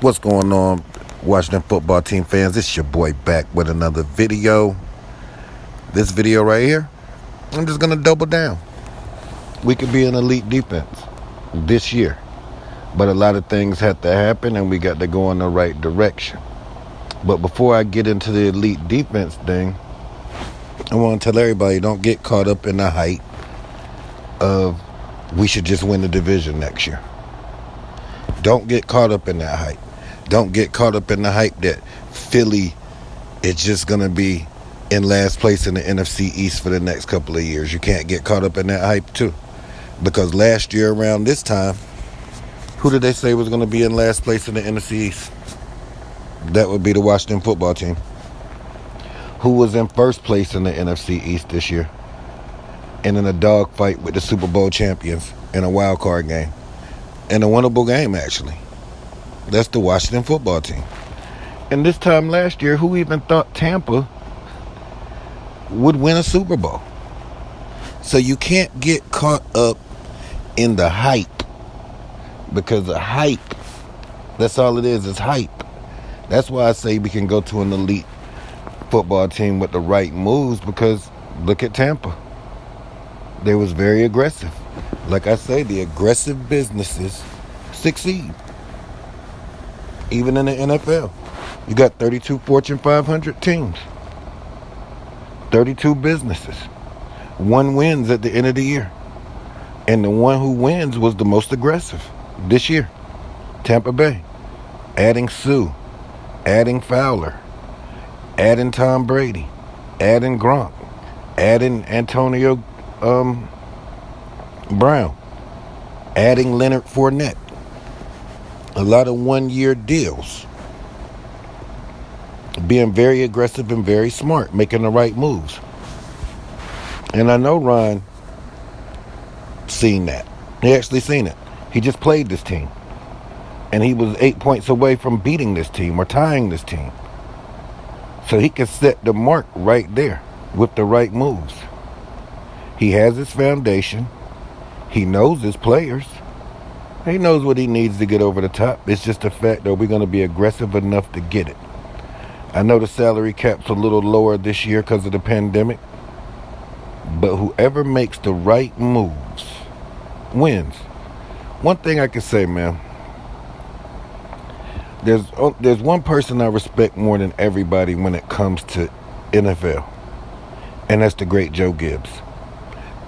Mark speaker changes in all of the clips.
Speaker 1: What's going on, Washington football team fans? It's your boy back with another video. This video right here, I'm just going to double down. We could be an elite defense this year, but a lot of things have to happen and we got to go in the right direction. But before I get into the elite defense thing, I want to tell everybody, don't get caught up in the hype of we should just win the division next year. Don't get caught up in that hype. Don't get caught up in the hype that Philly is just going to be in last place in the NFC East for the next couple of years. You can't get caught up in that hype too. Because last year around this time, who did they say was going to be in last place in the NFC East? That would be the Washington football team. Who was in first place in the NFC East this year? And in a dogfight with the Super Bowl champions in a wild card game. In a winnable game, actually. That's the Washington football team. And this time last year, who even thought Tampa would win a Super Bowl? So you can't get caught up in the hype. Because the hype, that's all it is hype. That's why I say we can go to an elite football team with the right moves, because look at Tampa. They was very aggressive. Like I say, the aggressive businesses succeed. Even in the NFL. You got 32 Fortune 500 teams. 32 businesses. One wins at the end of the year. And the one who wins was the most aggressive this year. Tampa Bay. Adding Sue. Adding Fowler. Adding Tom Brady. Adding Gronk. Adding Antonio Brown. Adding Leonard Fournette. A lot of one-year deals. Being very aggressive and very smart. Making the right moves. And I know Ron seen that. He actually seen it. He just played this team. And he was 8 points away from beating this team or tying this team. So he can set the mark right there with the right moves. He has his foundation. He knows his players. He knows what he needs to get over the top. It's just the fact that we're going to be aggressive enough to get it. I know the salary cap's a little lower this year because of the pandemic. But whoever makes the right moves wins. One thing I can say, man. There's one person I respect more than everybody when it comes to NFL. And that's the great Joe Gibbs.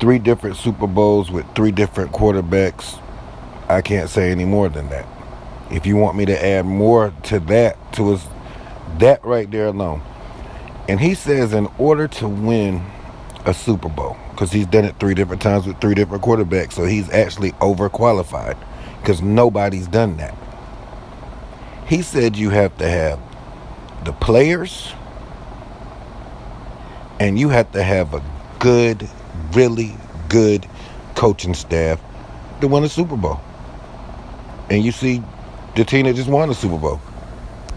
Speaker 1: 3 different Super Bowls with 3 different quarterbacks. I can't say any more than that. If you want me to add more to that, that right there alone. And he says in order to win a Super Bowl, because he's done it 3 different times with 3 different quarterbacks, so he's actually overqualified because nobody's done that. He said you have to have the players and you have to have a good, really good coaching staff to win a Super Bowl. And you see the team that just won the Super Bowl.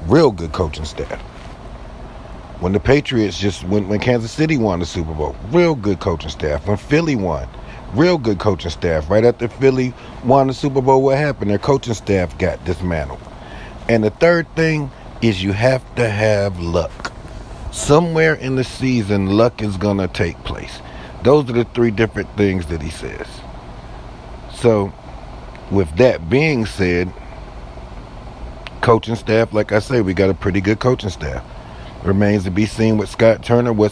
Speaker 1: Real good coaching staff. When the Patriots when Kansas City won the Super Bowl, real good coaching staff. When Philly won, real good coaching staff. Right after Philly won the Super Bowl, what happened? Their coaching staff got dismantled. And the third thing is you have to have luck. Somewhere in the season, luck is going to take place. Those are the 3 different things that he says. So, with that being said, coaching staff, like I say, we got a pretty good coaching staff. Remains to be seen with Scott Turner. How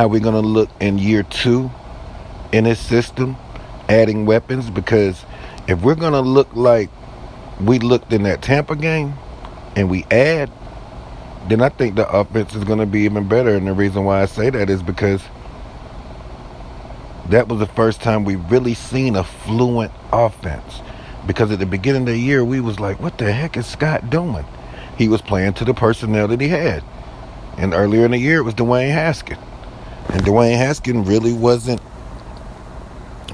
Speaker 1: we going to look in year 2 in his system, adding weapons. Because if we're going to look like we looked in that Tampa game and we add, then I think the offense is going to be even better. And the reason why I say that is because that was the first time we really seen a fluent offense. Because at the beginning of the year, we was like, what the heck is Scott doing? He was playing to the personnel that he had. And earlier in the year, it was Dwayne Haskins. And Dwayne Haskins really wasn't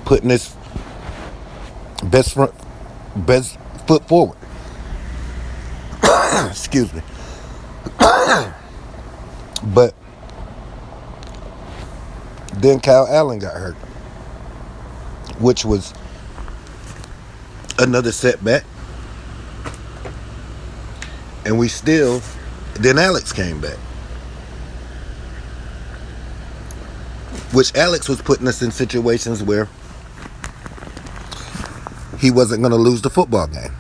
Speaker 1: putting his best foot forward. Excuse me. But then Kyle Allen got hurt, which was another setback. And then Alex came back. Which Alex was putting us in situations where he wasn't going to lose the football game.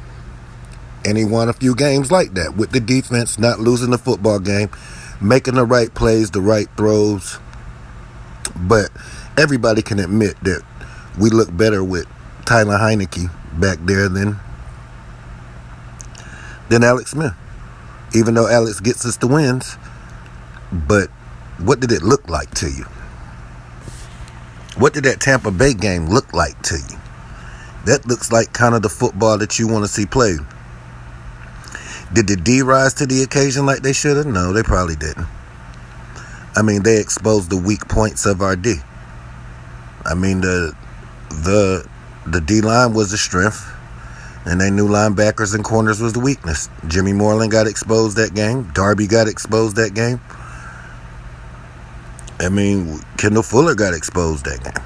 Speaker 1: And he won a few games like that with the defense not losing the football game, making the right plays, the right throws. But everybody can admit that we look better with Tyler Heineke back there than Alex Smith. Even though Alex gets us the wins, but what did it look like to you? What did that Tampa Bay game look like to you? That looks like kind of the football that you want to see played. Did the D rise to the occasion like they should have? No, they probably didn't. I mean, they exposed the weak points of our D. I mean, the D line was the strength, and they knew linebackers and corners was the weakness. Jimmy Moreland got exposed that game. Darby got exposed that game. I mean, Kendall Fuller got exposed that game.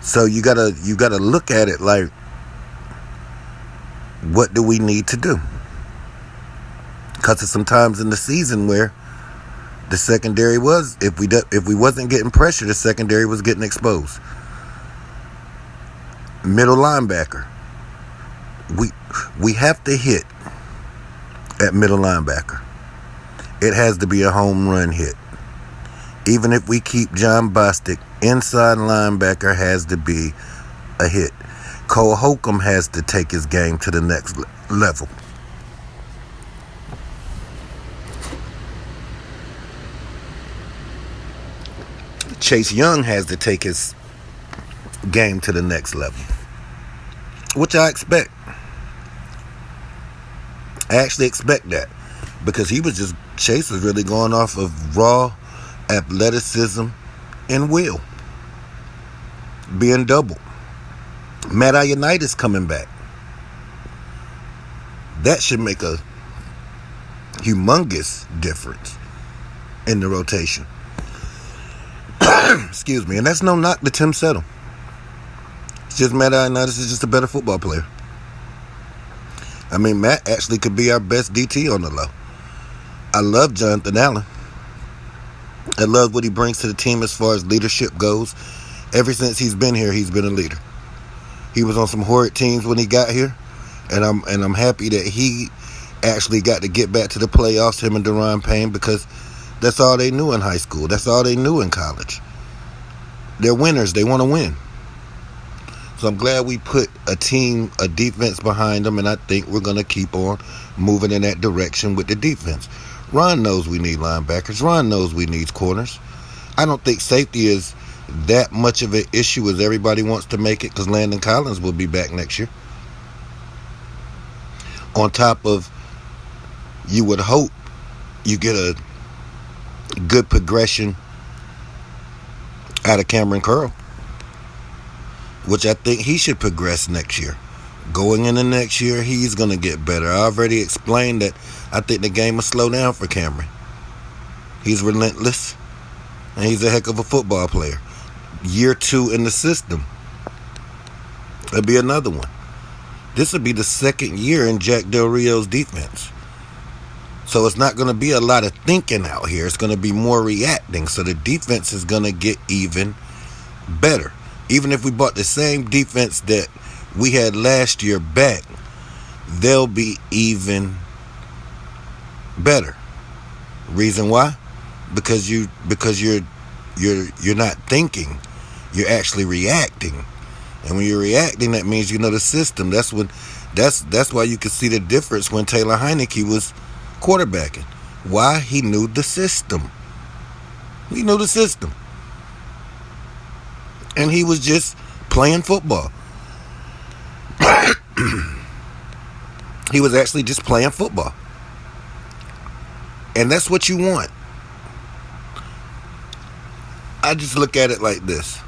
Speaker 1: So you gotta look at it like, what do we need to do? Because there's some times in the season where the secondary was, if we wasn't getting pressure, the secondary was getting exposed. Middle linebacker, we have to hit at middle linebacker. It has to be a home run hit. Even if we keep John Bostic, inside linebacker has to be a hit. Cole Holcomb has to take his game to the next level. Chase Young has to take his game to the next level, which I expect. I actually expect that, because Chase was really going off of raw athleticism and will. Being doubled. Matt Ioannidis coming back. That should make a humongous difference in the rotation. Excuse me. And that's no knock to Tim Settle. It's just Matt Ioannidis is just a better football player. I mean, Matt actually could be our best DT on the low. I love Jonathan Allen. I love what he brings to the team as far as leadership goes. Ever since he's been here, he's been a leader. He was on some horrid teams when he got here, and I'm happy that he actually got to get back to the playoffs, him and Deron Payne, because that's all they knew in high school. That's all they knew in college. They're winners. They want to win. So I'm glad we put a defense behind them, and I think we're going to keep on moving in that direction with the defense. Ron knows we need linebackers. Ron knows we need corners. I don't think safety is that much of an issue as everybody wants to make it, because Landon Collins will be back next year. On top of, you would hope you get a good progression out of Cameron Curl, which I think he should progress next year. Going into next year, he's going to get better. I already explained that I think the game will slow down for Cameron. He's relentless, and he's a heck of a football player. Year 2 in the system. It'll be another one. This will be the second year in Jack Del Rio's defense. So it's not going to be a lot of thinking out here. It's going to be more reacting. So the defense is going to get even better. Even if we bought the same defense that we had last year back, they'll be even better. Reason why? Because you're not thinking. You're actually reacting. And when you're reacting, that means you know the system. That's why you could see the difference when Taylor Heineke was quarterbacking. Why? He knew the system. He knew the system. And he was just playing football. He was actually just playing football. And that's what you want. I just look at it like this.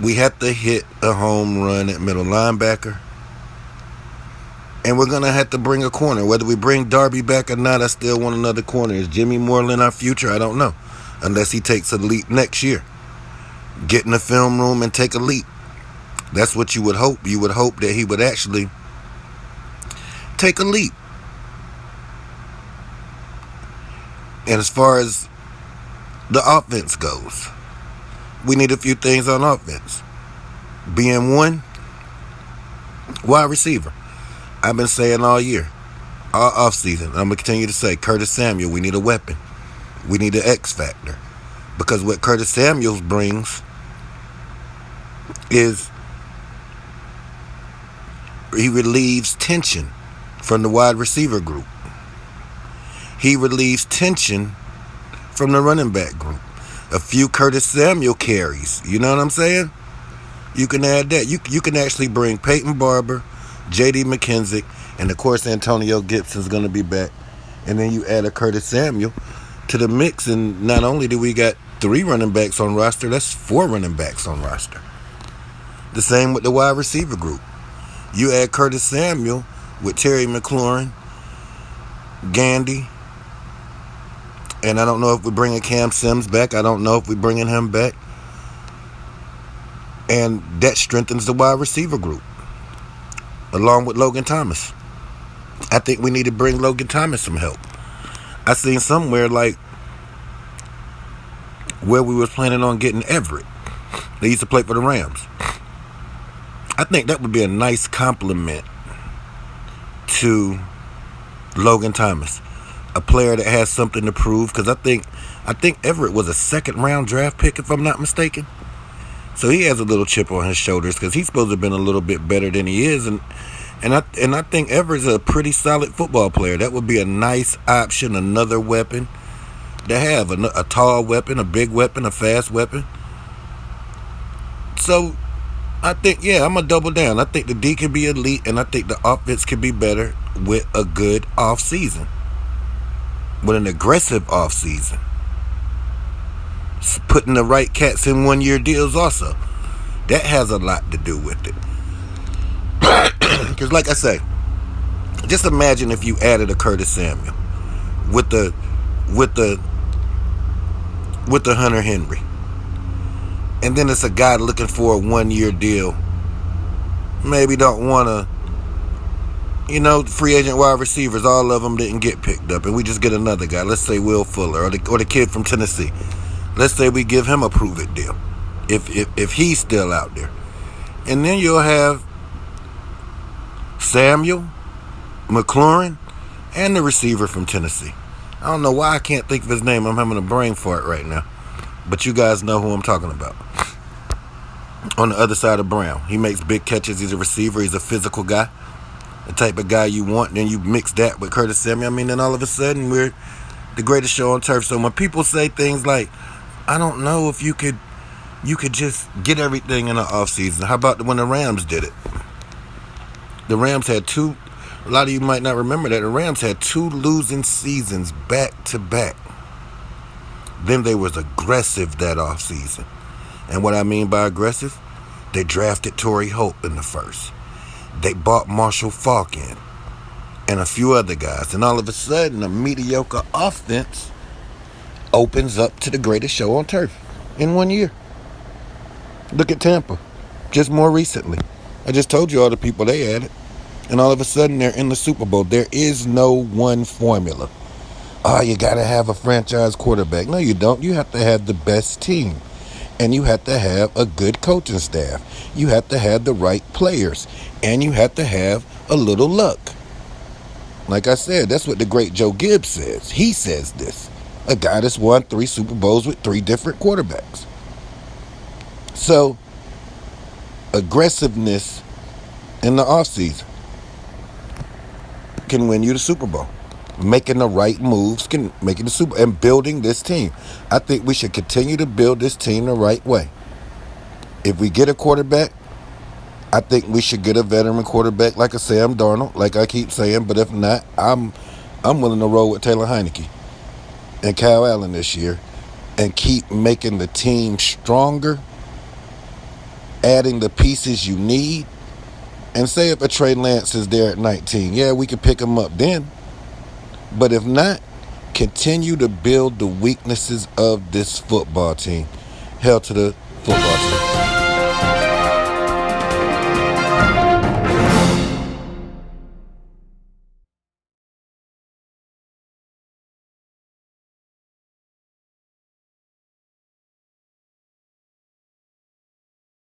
Speaker 1: We have to hit a home run at middle linebacker. And we're going to have to bring a corner. Whether we bring Darby back or not, I still want another corner. Is Jimmy Moreland our future? I don't know. Unless he takes a leap next year. Get in the film room and take a leap. That's what you would hope. You would hope that he would actually take a leap. And as far as the offense goes, we need a few things on offense. Being one, wide receiver. I've been saying all year, all offseason, I'm going to continue to say, Curtis Samuel, we need a weapon. We need an X factor. Because what Curtis Samuel brings is he relieves tension from the wide receiver group. He relieves tension from the running back group. A few Curtis Samuel carries. You know what I'm saying? You can add that. You can actually bring Peyton Barber, J.D. McKenzie, and of course Antonio Gibson's going to be back. And then you add a Curtis Samuel to the mix, and not only do we got 3 running backs on roster, that's 4 running backs on roster. The same with the wide receiver group. You add Curtis Samuel with Terry McLaurin, Gandy, and I don't know if we're bringing Cam Sims back. I don't know if we're bringing him back. And that strengthens the wide receiver group, along with Logan Thomas. I think we need to bring Logan Thomas some help. I seen somewhere like where we was planning on getting Everett. They used to play for the Rams. I think that would be a nice compliment to Logan Thomas, a player that has something to prove. Because I think Everett was a 2nd-round draft pick, if I'm not mistaken. So he has a little chip on his shoulders because he's supposed to have been a little bit better than he is, and I think Everett's a pretty solid football player. That would be a nice option, another weapon to have, a tall weapon, a big weapon, a fast weapon. So I think, I'm going to double down. I think the D can be elite, and I think the offense can be better with a good offseason, with an aggressive offseason. Putting the right cats in 1-year deals also. That has a lot to do with it. Because like I say, just imagine if you added a Curtis Samuel with the Hunter Henry. And then it's a guy looking for a 1-year deal. Maybe don't want to, free agent wide receivers, all of them didn't get picked up. And we just get another guy. Let's say Will Fuller or the kid from Tennessee. Let's say we give him a prove-it deal, if he's still out there. And then you'll have Samuel, McLaurin, and the receiver from Tennessee. I don't know why I can't think of his name. I'm having a brain fart right now. But you guys know who I'm talking about. On the other side of Brown. He makes big catches. He's a receiver. He's a physical guy. The type of guy you want. Then you mix that with Curtis Samuel. Then all of a sudden we're the greatest show on turf. So when people say things like, I don't know if you could just get everything in the offseason. How about when the Rams did it? The Rams had 2, a lot of you might not remember that, the Rams had 2 losing seasons back to back. Then they was aggressive that offseason. And what I mean by aggressive, they drafted Torrey Holt in the first. They bought Marshall Faulk in and a few other guys. And all of a sudden, a mediocre offense opens up to the greatest show on turf in 1 year. Look at Tampa, just more recently. I just told you all the people they added, and all of a sudden they're in the Super Bowl. There is no one formula. Oh, you got to have a franchise quarterback. No, you don't. You have to have the best team, and you have to have a good coaching staff. You have to have the right players, and you have to have a little luck. Like I said, that's what the great Joe Gibbs says. He says this. A guy that's won 3 Super Bowls with 3 different quarterbacks. So, aggressiveness in the offseason can win you the Super Bowl. Making the right moves can make it the Super Bowl. And building this team. I think we should continue to build this team the right way. If we get a quarterback, I think we should get a veteran quarterback like a Sam Darnold, like I keep saying. But if not, I'm willing to roll with Taylor Heineke and Kyle Allen this year and keep making the team stronger, adding the pieces you need. And say if a Trey Lance is there at 19, we can pick him up then. But if not, continue to build the weaknesses of this football team. Hell to the football team.